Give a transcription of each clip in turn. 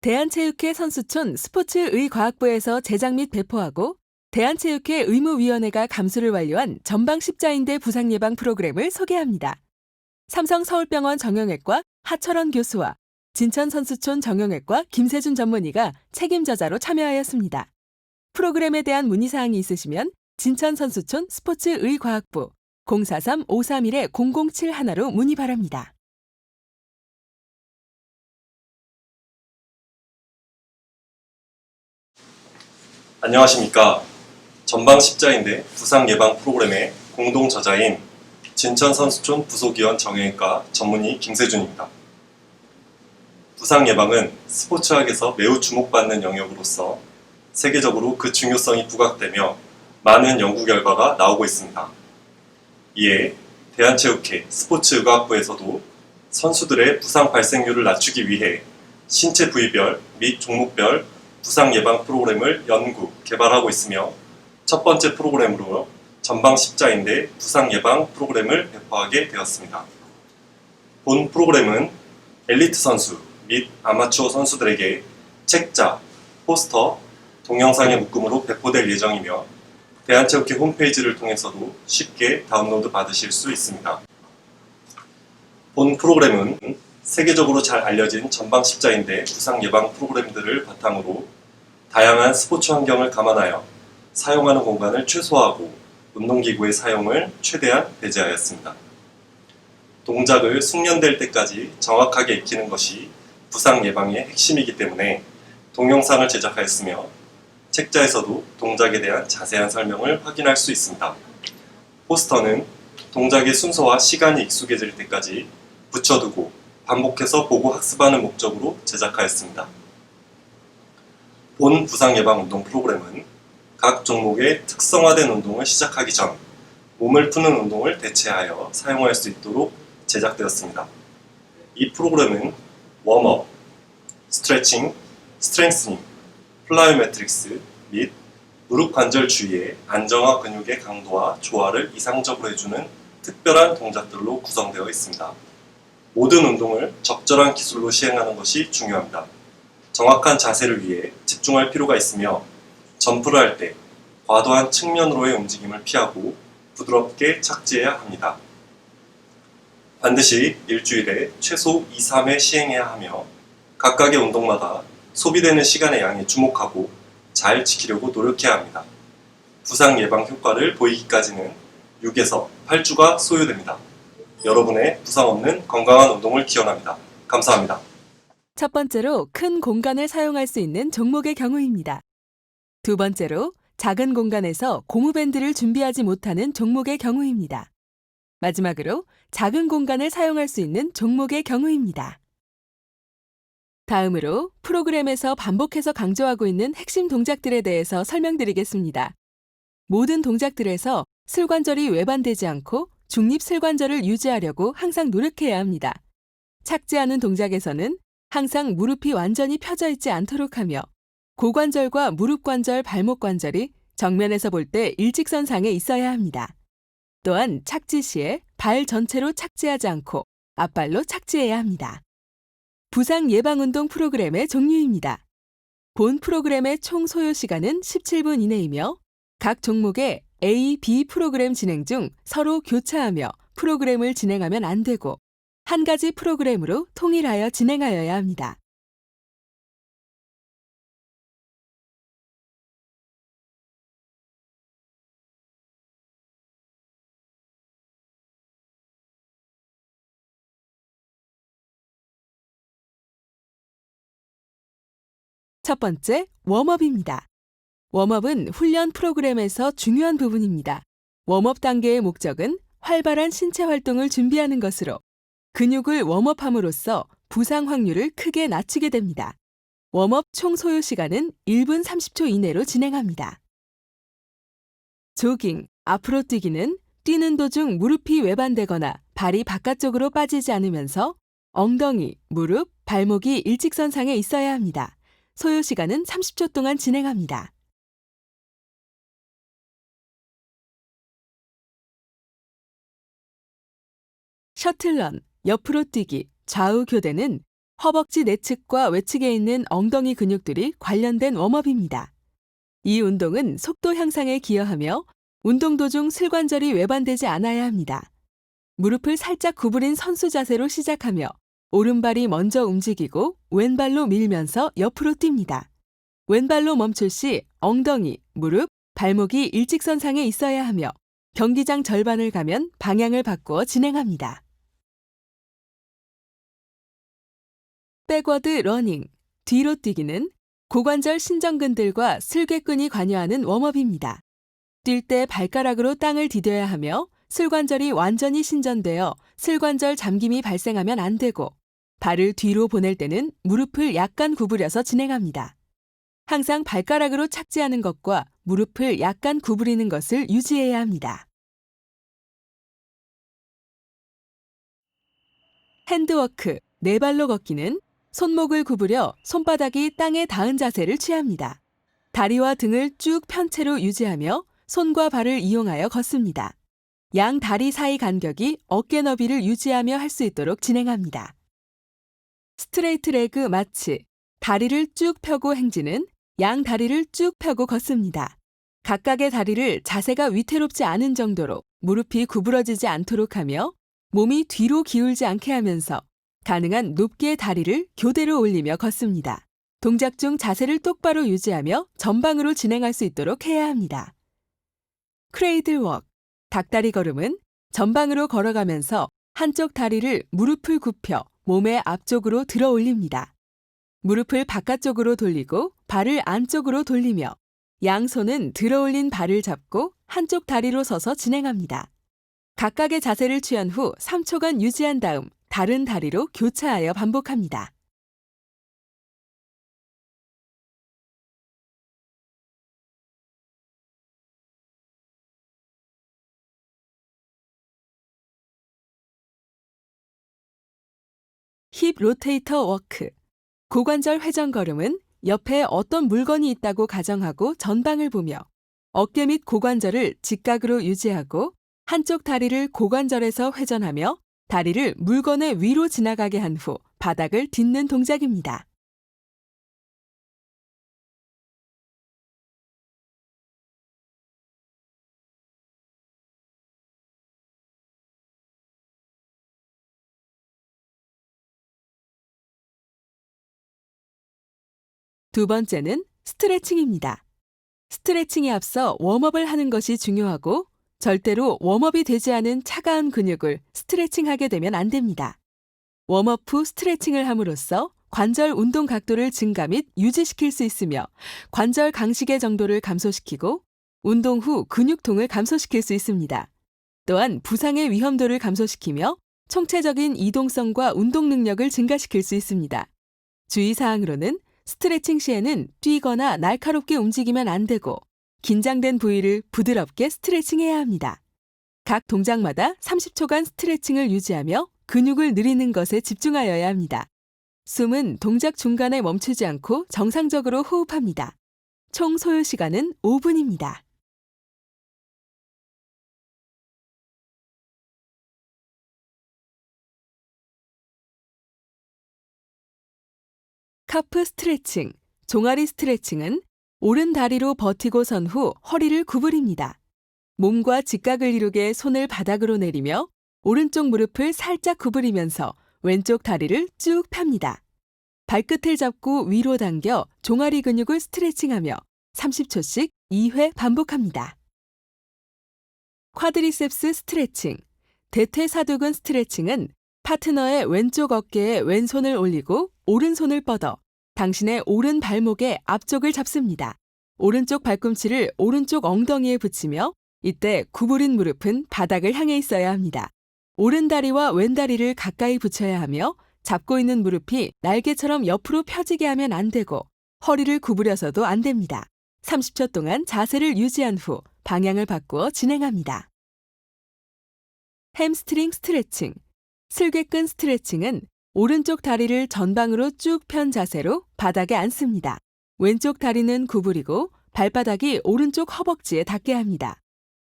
대한체육회 선수촌 스포츠의과학부에서 제작 및 배포하고 대한체육회 의무위원회가 감수를 완료한 전방 십자인대 부상 예방 프로그램을 소개합니다. 삼성 서울병원 정형외과 하철원 교수와 진천 선수촌 정형외과 김세준 전문의가 책임저자로 참여하였습니다. 프로그램에 대한 문의사항이 있으시면 진천 선수촌 스포츠의과학부 043-531-0071로 문의 바랍니다. 안녕하십니까. 전방 십자인대 부상 예방 프로그램의 공동 저자인 진천 선수촌 부속위원 정형외과 전문의 김세준입니다. 부상 예방은 스포츠학에서 매우 주목받는 영역으로서 세계적으로 그 중요성이 부각되며 많은 연구 결과가 나오고 있습니다. 이에 대한체육회 스포츠의과학부에서도 선수들의 부상 발생률을 낮추기 위해 신체 부위별 및 종목별 부상 예방 프로그램을 연구, 개발하고 있으며 첫 번째 프로그램으로 전방 십자인대 부상 예방 프로그램을 배포하게 되었습니다. 본 프로그램은 엘리트 선수 및 아마추어 선수들에게 책자, 포스터, 동영상의 묶음으로 배포될 예정이며 대한체육회 홈페이지를 통해서도 쉽게 다운로드 받으실 수 있습니다. 본 프로그램은 세계적으로 잘 알려진 전방 십자인대 부상 예방 프로그램들을 바탕으로 다양한 스포츠 환경을 감안하여 사용하는 공간을 최소화하고 운동기구의 사용을 최대한 배제하였습니다. 동작을 숙련될 때까지 정확하게 익히는 것이 부상 예방의 핵심이기 때문에 동영상을 제작하였으며 책자에서도 동작에 대한 자세한 설명을 확인할 수 있습니다. 포스터는 동작의 순서와 시간이 익숙해질 때까지 붙여두고 반복해서 보고 학습하는 목적으로 제작하였습니다. 본 부상 예방 운동 프로그램은 각 종목의 특성화된 운동을 시작하기 전 몸을 푸는 운동을 대체하여 사용할 수 있도록 제작되었습니다. 이 프로그램은 웜업, 스트레칭, 스트렝스닝, 플라이오메트릭스 및 무릎 관절 주위의 안정화 근육의 강도와 조화를 이상적으로 해주는 특별한 동작들로 구성되어 있습니다. 모든 운동을 적절한 기술로 시행하는 것이 중요합니다. 정확한 자세를 위해 집중할 필요가 있으며 점프를 할 때 과도한 측면으로의 움직임을 피하고 부드럽게 착지해야 합니다. 반드시 일주일에 최소 2-3회 시행해야 하며 각각의 운동마다 소비되는 시간의 양에 주목하고 잘 지키려고 노력해야 합니다. 부상 예방 효과를 보이기까지는 6에서 8주가 소요됩니다. 여러분의 부상 없는 건강한 운동을 기원합니다. 감사합니다. 첫 번째로 큰 공간을 사용할 수 있는 종목의 경우입니다. 두 번째로 작은 공간에서 고무밴드를 준비하지 못하는 종목의 경우입니다. 마지막으로 작은 공간을 사용할 수 있는 종목의 경우입니다. 다음으로 프로그램에서 반복해서 강조하고 있는 핵심 동작들에 대해서 설명드리겠습니다. 모든 동작들에서 슬관절이 외반되지 않고 중립 슬관절을 유지하려고 항상 노력해야 합니다. 착지하는 동작에서는 항상 무릎이 완전히 펴져 있지 않도록 하며 고관절과 무릎 관절, 발목 관절이 정면에서 볼 때 일직선상에 있어야 합니다. 또한 착지 시에 발 전체로 착지하지 않고 앞발로 착지해야 합니다. 부상 예방 운동 프로그램의 종류입니다. 본 프로그램의 총 소요 시간은 17분 이내이며 각 종목의 A, B 프로그램 진행 중 서로 교차하며 프로그램을 진행하면 안 되고 한 가지 프로그램으로 통일하여 진행하여야 합니다. 첫 번째, 웜업입니다. 웜업은 훈련 프로그램에서 중요한 부분입니다. 웜업 단계의 목적은 활발한 신체 활동을 준비하는 것으로 근육을 웜업함으로써 부상 확률을 크게 낮추게 됩니다. 웜업 총 소요 시간은 1분 30초 이내로 진행합니다. 조깅, 앞으로 뛰기는 뛰는 도중 무릎이 외반되거나 발이 바깥쪽으로 빠지지 않으면서 엉덩이, 무릎, 발목이 일직선상에 있어야 합니다. 소요 시간은 30초 동안 진행합니다. 셔틀런, 옆으로 뛰기, 좌우 교대는 허벅지 내측과 외측에 있는 엉덩이 근육들이 관련된 웜업입니다. 이 운동은 속도 향상에 기여하며 운동 도중 슬관절이 외반되지 않아야 합니다. 무릎을 살짝 구부린 선수 자세로 시작하며 오른발이 먼저 움직이고 왼발로 밀면서 옆으로 뜁니다. 왼발로 멈출 시 엉덩이, 무릎, 발목이 일직선상에 있어야 하며 경기장 절반을 가면 방향을 바꾸어 진행합니다. 백워드 러닝, 뒤로 뛰기는 고관절 신전근들과 슬개근이 관여하는 웜업입니다. 뛸 때 발가락으로 땅을 디뎌야 하며 슬관절이 완전히 신전되어 슬관절 잠김이 발생하면 안 되고 발을 뒤로 보낼 때는 무릎을 약간 구부려서 진행합니다. 항상 발가락으로 착지하는 것과 무릎을 약간 구부리는 것을 유지해야 합니다. 핸드워크, 네 발로 걷기는 손목을 구부려 손바닥이 땅에 닿은 자세를 취합니다. 다리와 등을 쭉 편 채로 유지하며 손과 발을 이용하여 걷습니다. 양 다리 사이 간격이 어깨 너비를 유지하며 할 수 있도록 진행합니다. 스트레이트 레그 마치, 다리를 쭉 펴고 행진은 양 다리를 쭉 펴고 걷습니다. 각각의 다리를 자세가 위태롭지 않은 정도로 무릎이 구부러지지 않도록 하며 몸이 뒤로 기울지 않게 하면서 가능한 높게 다리를 교대로 올리며 걷습니다. 동작 중 자세를 똑바로 유지하며 전방으로 진행할 수 있도록 해야 합니다. 크레이들 웍, 닭다리 걸음은 전방으로 걸어가면서 한쪽 다리를 무릎을 굽혀 몸의 앞쪽으로 들어 올립니다. 무릎을 바깥쪽으로 돌리고 발을 안쪽으로 돌리며 양손은 들어 올린 발을 잡고 한쪽 다리로 서서 진행합니다. 각각의 자세를 취한 후 3초간 유지한 다음 다른 다리로 교차하여 반복합니다. 힙 로테이터 워크, 고관절 회전 걸음은 옆에 어떤 물건이 있다고 가정하고 전방을 보며 어깨 및 고관절을 직각으로 유지하고 한쪽 다리를 고관절에서 회전하며 다리를 물건의 위로 지나가게 한 후 바닥을 딛는 동작입니다. 두 번째는 스트레칭입니다. 스트레칭에 앞서 웜업을 하는 것이 중요하고 절대로 웜업이 되지 않은 차가운 근육을 스트레칭하게 되면 안 됩니다. 웜업 후 스트레칭을 함으로써 관절 운동 각도를 증가 및 유지시킬 수 있으며 관절 강식의 정도를 감소시키고 운동 후 근육통을 감소시킬 수 있습니다. 또한 부상의 위험도를 감소시키며 총체적인 이동성과 운동 능력을 증가시킬 수 있습니다. 주의사항으로는 스트레칭 시에는 뛰거나 날카롭게 움직이면 안 되고 긴장된 부위를 부드럽게 스트레칭해야 합니다. 각 동작마다 30초간 스트레칭을 유지하며 근육을 늘리는 것에 집중하여야 합니다. 숨은 동작 중간에 멈추지 않고 정상적으로 호흡합니다. 총 소요 시간은 5분입니다. 카프 스트레칭, 종아리 스트레칭은 오른 다리로 버티고 선 후 허리를 구부립니다. 몸과 직각을 이루게 손을 바닥으로 내리며 오른쪽 무릎을 살짝 구부리면서 왼쪽 다리를 쭉 펴니다. 발끝을 잡고 위로 당겨 종아리 근육을 스트레칭하며 30초씩 2회 반복합니다. 쿼드리셉스 스트레칭, 대퇴사두근 스트레칭은 파트너의 왼쪽 어깨에 왼손을 올리고 오른손을 뻗어 당신의 오른 발목의 앞쪽을 잡습니다. 오른쪽 발꿈치를 오른쪽 엉덩이에 붙이며 이때 구부린 무릎은 바닥을 향해 있어야 합니다. 오른 다리와 왼 다리를 가까이 붙여야 하며 잡고 있는 무릎이 날개처럼 옆으로 펴지게 하면 안 되고 허리를 구부려서도 안 됩니다. 30초 동안 자세를 유지한 후 방향을 바꾸어 진행합니다. 햄스트링 스트레칭, 슬개근 스트레칭은 오른쪽 다리를 전방으로 쭉 편 자세로 바닥에 앉습니다. 왼쪽 다리는 구부리고 발바닥이 오른쪽 허벅지에 닿게 합니다.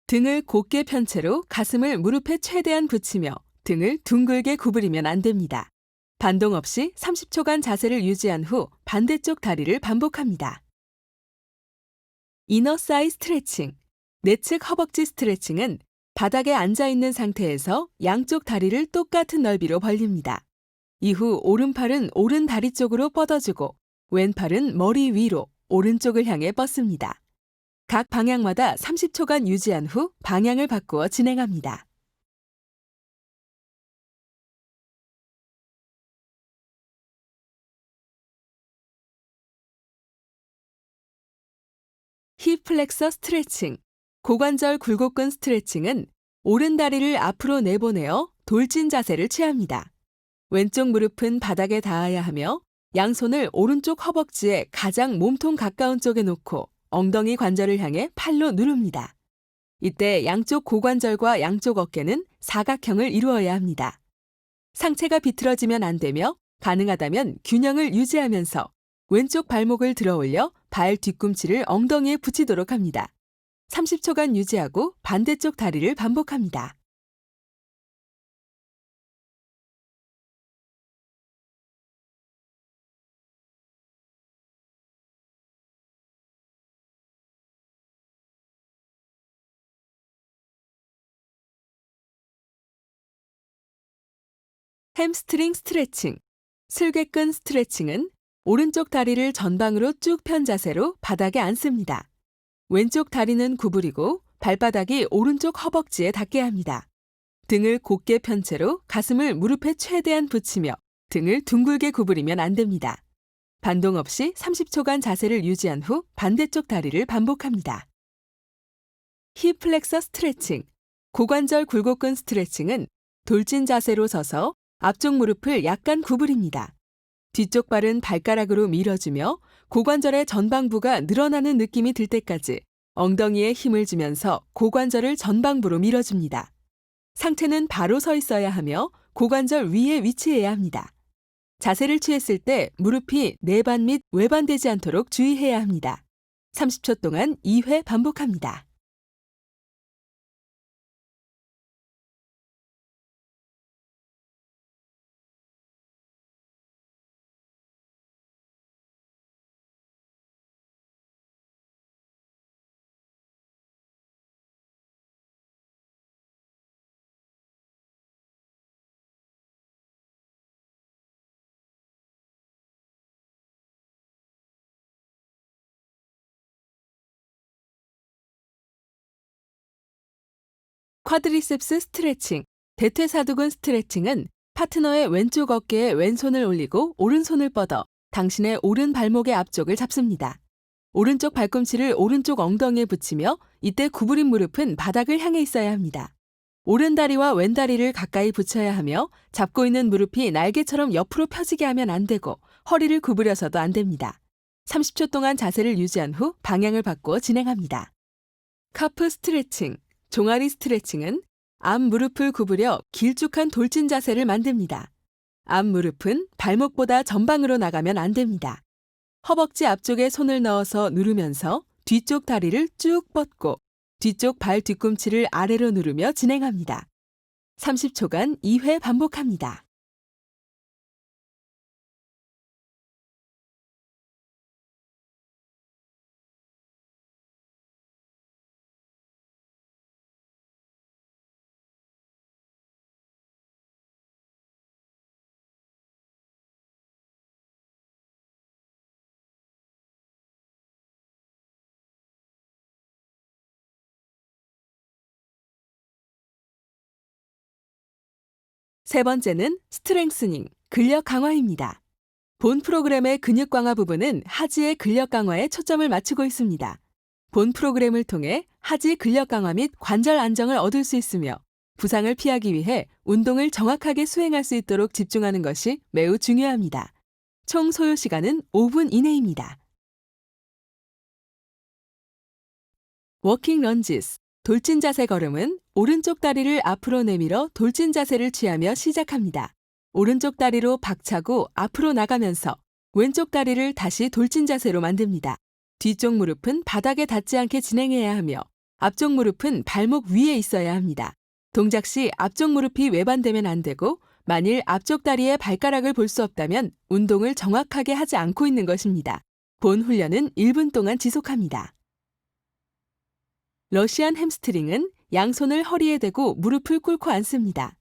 등을 곧게 편 채로 가슴을 무릎에 최대한 붙이며 등을 둥글게 구부리면 안 됩니다. 반동 없이 30초간 자세를 유지한 후 반대쪽 다리를 반복합니다. 이너 사이 스트레칭, 내측 허벅지 스트레칭은 바닥에 앉아 있는 상태에서 양쪽 다리를 똑같은 넓이로 벌립니다. 이후 오른팔은 오른 다리 쪽으로 뻗어주고 왼팔은 머리 위로 오른쪽을 향해 뻗습니다. 각 방향마다 30초간 유지한 후 방향을 바꾸어 진행합니다. 힙 플렉서 스트레칭, 고관절 굴곡근 스트레칭은 오른 다리를 앞으로 내보내어 돌진 자세를 취합니다. 왼쪽 무릎은 바닥에 닿아야 하며 양손을 오른쪽 허벅지에 가장 몸통 가까운 쪽에 놓고 엉덩이 관절을 향해 팔로 누릅니다. 이때 양쪽 고관절과 양쪽 어깨는 사각형을 이루어야 합니다. 상체가 비틀어지면 안 되며 가능하다면 균형을 유지하면서 왼쪽 발목을 들어 올려 발 뒤꿈치를 엉덩이에 붙이도록 합니다. 30초간 유지하고 반대쪽 다리를 반복합니다. 햄스트링 스트레칭, 슬개근 스트레칭은 오른쪽 다리를 전방으로 쭉 편 자세로 바닥에 앉습니다. 왼쪽 다리는 구부리고 발바닥이 오른쪽 허벅지에 닿게 합니다. 등을 곧게 편 채로 가슴을 무릎에 최대한 붙이며 등을 둥글게 구부리면 안 됩니다. 반동 없이 30초간 자세를 유지한 후 반대쪽 다리를 반복합니다. 힙 플렉서 스트레칭, 고관절 굴곡근 스트레칭은 돌진 자세로 서서 앞쪽 무릎을 약간 구부립니다. 뒤쪽 발은 발가락으로 밀어주며 고관절의 전방부가 늘어나는 느낌이 들 때까지 엉덩이에 힘을 주면서 고관절을 전방부로 밀어줍니다. 상체는 바로 서 있어야 하며 고관절 위에 위치해야 합니다. 자세를 취했을 때 무릎이 내반 및 외반되지 않도록 주의해야 합니다. 30초 동안 2회 반복합니다. 쿼드리셉스 스트레칭, 대퇴사두근 스트레칭은 파트너의 왼쪽 어깨에 왼손을 올리고 오른손을 뻗어 당신의 오른 발목의 앞쪽을 잡습니다. 오른쪽 발꿈치를 오른쪽 엉덩이에 붙이며 이때 구부린 무릎은 바닥을 향해 있어야 합니다. 오른 다리와 왼 다리를 가까이 붙여야 하며 잡고 있는 무릎이 날개처럼 옆으로 펴지게 하면 안 되고 허리를 구부려서도 안 됩니다. 30초 동안 자세를 유지한 후 방향을 바꾸어 진행합니다. 카프 스트레칭, 종아리 스트레칭은 앞 무릎을 구부려 길쭉한 돌진 자세를 만듭니다. 앞 무릎은 발목보다 전방으로 나가면 안 됩니다. 허벅지 앞쪽에 손을 넣어서 누르면서 뒤쪽 다리를 쭉 뻗고 뒤쪽 발 뒤꿈치를 아래로 누르며 진행합니다. 30초간 2회 반복합니다. 세 번째는 스트렝스닝, 근력 강화입니다. 본 프로그램의 근육 강화 부분은 하지의 근력 강화에 초점을 맞추고 있습니다. 본 프로그램을 통해 하지 근력 강화 및 관절 안정을 얻을 수 있으며 부상을 피하기 위해 운동을 정확하게 수행할 수 있도록 집중하는 것이 매우 중요합니다. 총 소요 시간은 5분 이내입니다. 워킹 런지스, 돌진 자세 걸음은 오른쪽 다리를 앞으로 내밀어 돌진 자세를 취하며 시작합니다. 오른쪽 다리로 박차고 앞으로 나가면서 왼쪽 다리를 다시 돌진 자세로 만듭니다. 뒤쪽 무릎은 바닥에 닿지 않게 진행해야 하며 앞쪽 무릎은 발목 위에 있어야 합니다. 동작 시 앞쪽 무릎이 외반되면 안 되고 만일 앞쪽 다리에 발가락을 볼 수 없다면 운동을 정확하게 하지 않고 있는 것입니다. 본 훈련은 1분 동안 지속합니다. 러시안 햄스트링은 양손을 허리에 대고 무릎을 꿇고 앉습니다.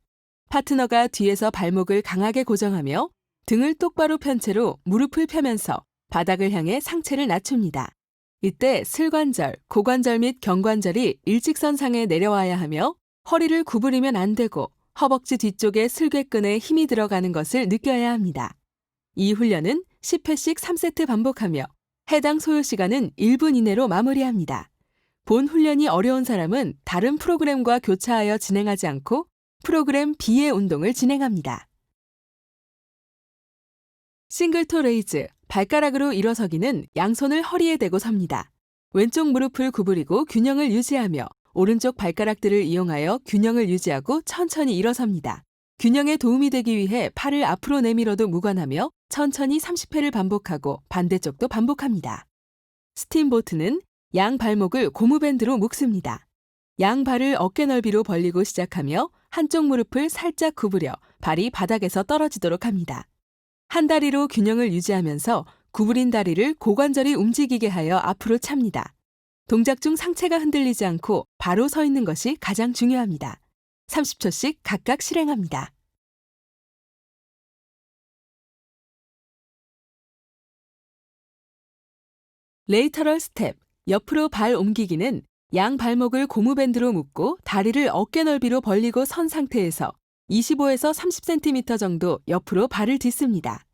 파트너가 뒤에서 발목을 강하게 고정하며 등을 똑바로 편 채로 무릎을 펴면서 바닥을 향해 상체를 낮춥니다. 이때 슬관절, 고관절 및 경관절이 일직선상에 내려와야 하며 허리를 구부리면 안 되고 허벅지 뒤쪽에 슬개끈에 힘이 들어가는 것을 느껴야 합니다. 이 훈련은 10회씩 3세트 반복하며 해당 소요 시간은 1분 이내로 마무리합니다. 본 훈련이 어려운 사람은 다른 프로그램과 교차하여 진행하지 않고 프로그램 B의 운동을 진행합니다. 싱글토 레이즈, 발가락으로 일어서기는 양손을 허리에 대고 섭니다. 왼쪽 무릎을 구부리고 균형을 유지하며 오른쪽 발가락들을 이용하여 균형을 유지하고 천천히 일어섭니다. 균형에 도움이 되기 위해 팔을 앞으로 내밀어도 무관하며 천천히 30회를 반복하고 반대쪽도 반복합니다. 스팀보트는 양 발목을 고무밴드로 묶습니다. 양 발을 어깨 넓이로 벌리고 시작하며 한쪽 무릎을 살짝 구부려 발이 바닥에서 떨어지도록 합니다. 한 다리로 균형을 유지하면서 구부린 다리를 고관절이 움직이게 하여 앞으로 찹니다. 동작 중 상체가 흔들리지 않고 바로 서 있는 것이 가장 중요합니다. 30초씩 각각 실행합니다. 레이터럴 스텝, 옆으로 발 옮기기는 양 발목을 고무밴드로 묶고 다리를 어깨 넓이로 벌리고 선 상태에서 25에서 30cm 정도 옆으로 발을 딛습니다.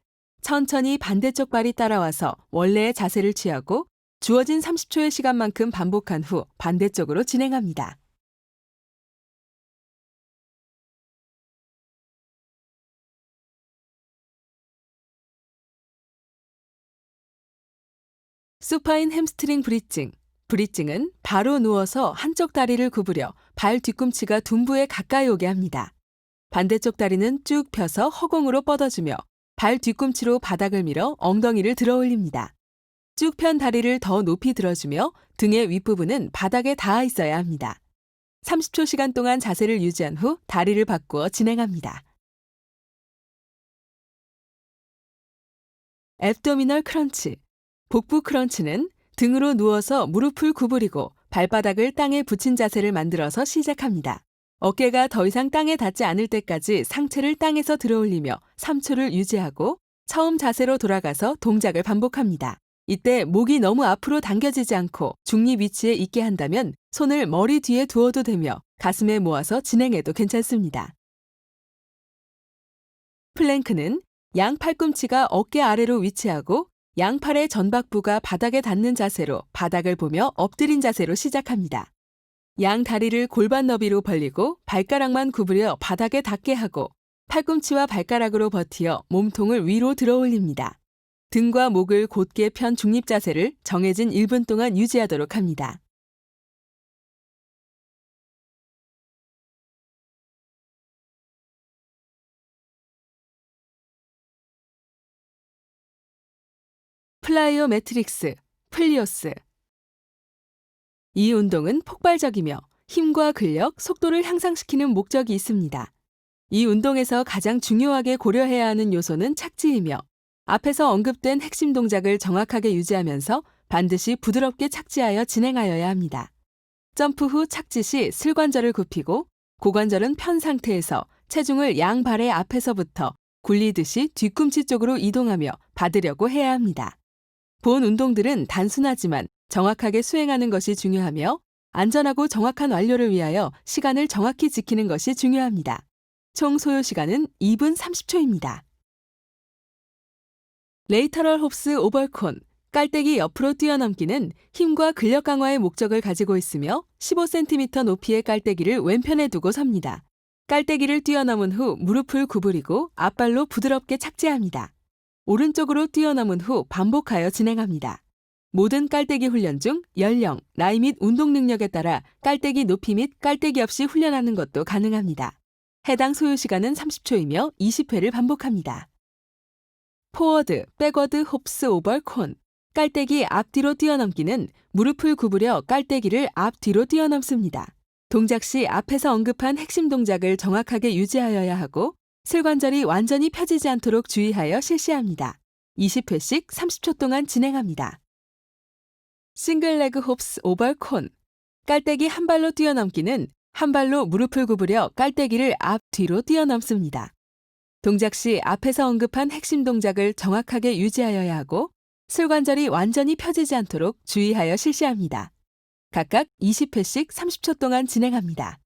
천천히 반대쪽 발이 따라와서 원래의 자세를 취하고 주어진 30초의 시간만큼 반복한 후 반대쪽으로 진행합니다. 수파인 햄스트링 브릿징은 바로 누워서 한쪽 다리를 구부려 발 뒤꿈치가 둔부에 가까이 오게 합니다. 반대쪽 다리는 쭉 펴서 허공으로 뻗어주며 발 뒤꿈치로 바닥을 밀어 엉덩이를 들어 올립니다. 쭉 편 다리를 더 높이 들어주며 등의 윗부분은 바닥에 닿아 있어야 합니다. 30초 시간 동안 자세를 유지한 후 다리를 바꾸어 진행합니다. 앱도미널 크런치, 복부 크런치는 등으로 누워서 무릎을 구부리고 발바닥을 땅에 붙인 자세를 만들어서 시작합니다. 어깨가 더 이상 땅에 닿지 않을 때까지 상체를 땅에서 들어올리며 3초를 유지하고 처음 자세로 돌아가서 동작을 반복합니다. 이때 목이 너무 앞으로 당겨지지 않고 중립 위치에 있게 한다면 손을 머리 뒤에 두어도 되며 가슴에 모아서 진행해도 괜찮습니다. 플랭크는 양 팔꿈치가 어깨 아래로 위치하고 양팔의 전박부가 바닥에 닿는 자세로 바닥을 보며 엎드린 자세로 시작합니다. 양 다리를 골반 너비로 벌리고 발가락만 구부려 바닥에 닿게 하고 팔꿈치와 발가락으로 버티어 몸통을 위로 들어 올립니다. 등과 목을 곧게 편 중립 자세를 정해진 1분 동안 유지하도록 합니다. 플라이오메트릭스, 플리오스. 이 운동은 폭발적이며 힘과 근력, 속도를 향상시키는 목적이 있습니다. 이 운동에서 가장 중요하게 고려해야 하는 요소는 착지이며 앞에서 언급된 핵심 동작을 정확하게 유지하면서 반드시 부드럽게 착지하여 진행하여야 합니다. 점프 후 착지 시 슬관절을 굽히고 고관절은 편 상태에서 체중을 양 발의 앞에서부터 굴리듯이 뒤꿈치 쪽으로 이동하며 받으려고 해야 합니다. 본 운동들은 단순하지만 정확하게 수행하는 것이 중요하며 안전하고 정확한 완료를 위하여 시간을 정확히 지키는 것이 중요합니다. 총 소요 시간은 2분 30초입니다. 레이터럴 홉스 오벌콘, 깔때기 옆으로 뛰어넘기는 힘과 근력 강화의 목적을 가지고 있으며 15cm 높이의 깔때기를 왼편에 두고 섭니다. 깔때기를 뛰어넘은 후 무릎을 구부리고 앞발로 부드럽게 착지합니다. 오른쪽으로 뛰어넘은 후 반복하여 진행합니다. 모든 깔때기 훈련 중 연령, 나이 및 운동 능력에 따라 깔때기 높이 및 깔때기 없이 훈련하는 것도 가능합니다. 해당 소요 시간은 30초이며 20회를 반복합니다. 포워드, 백워드 홉스 오벌 콘, 깔때기 앞뒤로 뛰어넘기는 무릎을 구부려 깔때기를 앞뒤로 뛰어넘습니다. 동작 시 앞에서 언급한 핵심 동작을 정확하게 유지하여야 하고 슬관절이 완전히 펴지지 않도록 주의하여 실시합니다. 20회씩 30초 동안 진행합니다. 싱글 레그 홉스 오벌 콘. 깔때기 한 발로 뛰어넘기는 한 발로 무릎을 구부려 깔때기를 앞 뒤로 뛰어넘습니다. 동작 시 앞에서 언급한 핵심 동작을 정확하게 유지하여야 하고 슬관절이 완전히 펴지지 않도록 주의하여 실시합니다. 각각 20회씩 30초 동안 진행합니다.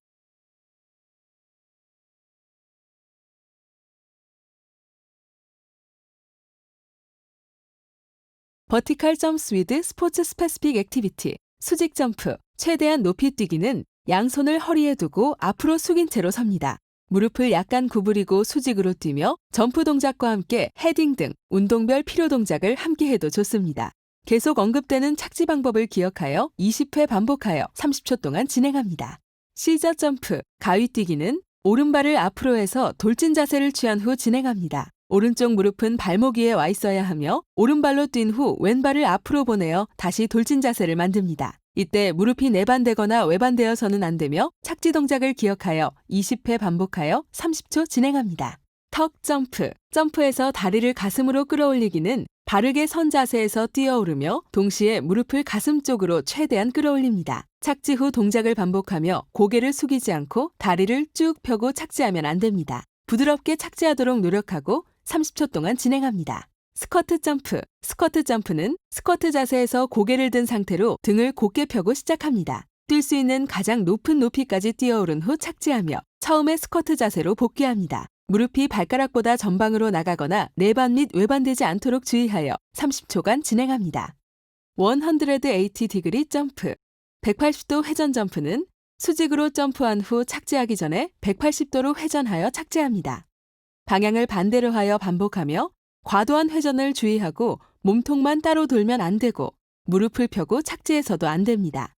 버티컬 점프스 위드 스포츠 스페시픽 액티비티, 수직 점프, 최대한 높이 뛰기는 양손을 허리에 두고 앞으로 숙인 채로 섭니다. 무릎을 약간 구부리고 수직으로 뛰며 점프 동작과 함께 헤딩 등 운동별 필요 동작을 함께 해도 좋습니다. 계속 언급되는 착지 방법을 기억하여 20회 반복하여 30초 동안 진행합니다. 시저 점프, 가위 뛰기는 오른발을 앞으로 해서 돌진 자세를 취한 후 진행합니다. 오른쪽 무릎은 발목 위에 와 있어야 하며 오른발로 뛴 후 왼발을 앞으로 보내어 다시 돌진 자세를 만듭니다. 이때 무릎이 내반되거나 외반되어서는 안 되며 착지 동작을 기억하여 20회 반복하여 30초 진행합니다. 턱 점프, 점프에서 다리를 가슴으로 끌어올리기는 바르게 선 자세에서 뛰어오르며 동시에 무릎을 가슴 쪽으로 최대한 끌어올립니다. 착지 후 동작을 반복하며 고개를 숙이지 않고 다리를 쭉 펴고 착지하면 안 됩니다. 부드럽게 착지하도록 노력하고 30초 동안 진행합니다. 스쿼트 점프, 스쿼트 점프는 스쿼트 자세에서 고개를 든 상태로 등을 곧게 펴고 시작합니다. 뛸 수 있는 가장 높은 높이까지 뛰어오른 후 착지하며 처음에 스쿼트 자세로 복귀합니다. 무릎이 발가락보다 전방으로 나가거나 내반 및 외반되지 않도록 주의하여 30초간 진행합니다. 180 디그리 점프, 180도 회전 점프는 수직으로 점프한 후 착지하기 전에 180도로 회전하여 착지합니다. 방향을 반대로 하여 반복하며 과도한 회전을 주의하고 몸통만 따로 돌면 안 되고 무릎을 펴고 착지해서도 안 됩니다.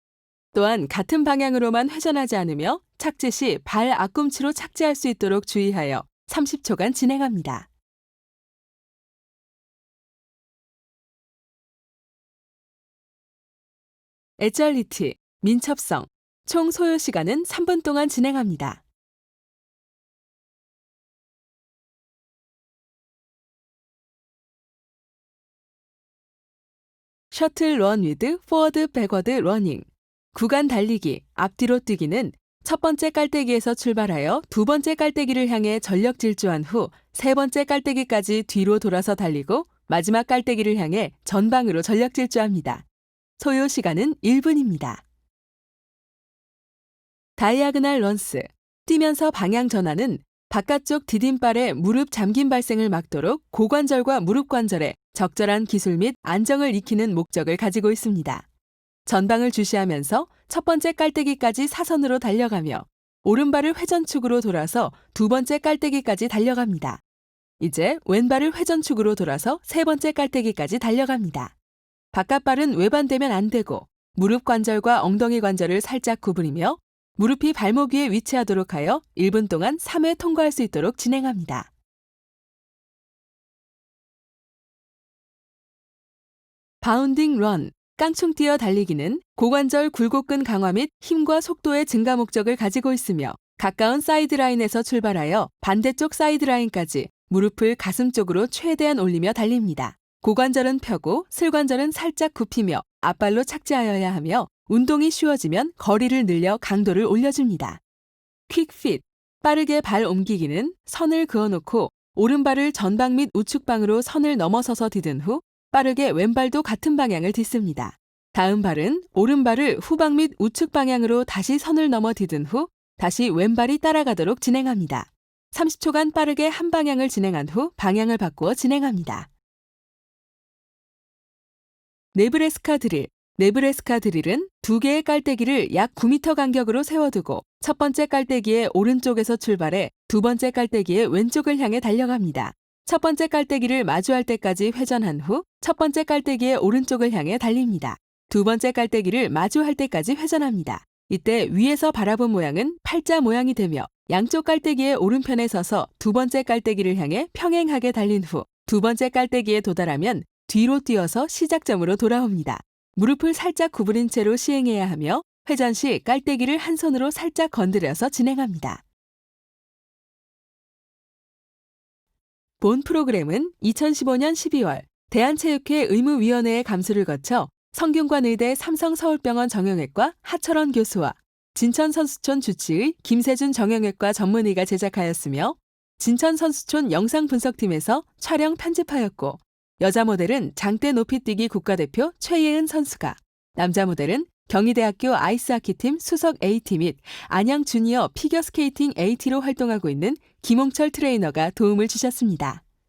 또한 같은 방향으로만 회전하지 않으며 착지 시 발 앞꿈치로 착지할 수 있도록 주의하여 30초간 진행합니다. 애절리티, 민첩성, 총 소요 시간은 3분 동안 진행합니다. 셔틀 런 위드 포워드 백워드 러닝, 구간 달리기, 앞뒤로 뛰기는 첫 번째 깔때기에서 출발하여 두 번째 깔때기를 향해 전력 질주한 후 세 번째 깔때기까지 뒤로 돌아서 달리고 마지막 깔때기를 향해 전방으로 전력 질주합니다. 소요 시간은 1분입니다. 다이아그날 런스, 뛰면서 방향 전환은 바깥쪽 디딤발의 무릎 잠김 발생을 막도록 고관절과 무릎 관절에 적절한 기술 및 안정을 익히는 목적을 가지고 있습니다. 전방을 주시하면서 첫 번째 깔때기까지 사선으로 달려가며 오른발을 회전축으로 돌아서 두 번째 깔때기까지 달려갑니다. 이제 왼발을 회전축으로 돌아서 세 번째 깔때기까지 달려갑니다. 바깥발은 외반되면 안 되고 무릎 관절과 엉덩이 관절을 살짝 구부리며 무릎이 발목 위에 위치하도록 하여 1분 동안 3회 통과할 수 있도록 진행합니다. 바운딩 런, 깡충 뛰어 달리기는 고관절 굴곡근 강화 및 힘과 속도의 증가 목적을 가지고 있으며 가까운 사이드라인에서 출발하여 반대쪽 사이드라인까지 무릎을 가슴 쪽으로 최대한 올리며 달립니다. 고관절은 펴고 슬관절은 살짝 굽히며 앞발로 착지하여야 하며 운동이 쉬워지면 거리를 늘려 강도를 올려줍니다. 퀵핏, 빠르게 발 옮기기는 선을 그어놓고 오른발을 전방 및 우측방으로 선을 넘어서서 디딘 후 빠르게 왼발도 같은 방향을 딛습니다. 다음 발은 오른발을 후방 및 우측 방향으로 다시 선을 넘어 디딘 후 다시 왼발이 따라가도록 진행합니다. 30초간 빠르게 한 방향을 진행한 후 방향을 바꾸어 진행합니다. 네브래스카 드릴, 네브래스카 드릴은 두 개의 깔때기를 약 9m 간격으로 세워두고 첫 번째 깔때기의 오른쪽에서 출발해 두 번째 깔때기의 왼쪽을 향해 달려갑니다. 첫 번째 깔때기를 마주할 때까지 회전한 후 첫 번째 깔때기의 오른쪽을 향해 달립니다. 두 번째 깔때기를 마주할 때까지 회전합니다. 이때 위에서 바라본 모양은 팔자 모양이 되며 양쪽 깔때기의 오른편에 서서 두 번째 깔때기를 향해 평행하게 달린 후 두 번째 깔때기에 도달하면 뒤로 뛰어서 시작점으로 돌아옵니다. 무릎을 살짝 구부린 채로 시행해야 하며 회전 시 깔때기를 한 손으로 살짝 건드려서 진행합니다. 본 프로그램은 2015년 12월 대한체육회 의무위원회의 감수를 거쳐 성균관 의대 삼성서울병원 정형외과 하철원 교수와 진천선수촌 주치의 김세준 정형외과 전문의가 제작하였으며 진천선수촌 영상분석팀에서 촬영 편집하였고 여자 모델은 장대 높이뛰기 국가대표 최예은 선수가, 남자 모델은 경희대학교 아이스하키팀 수석 AT 및 안양 주니어 피겨스케이팅 AT로 활동하고 있는 김홍철 트레이너가 도움을 주셨습니다.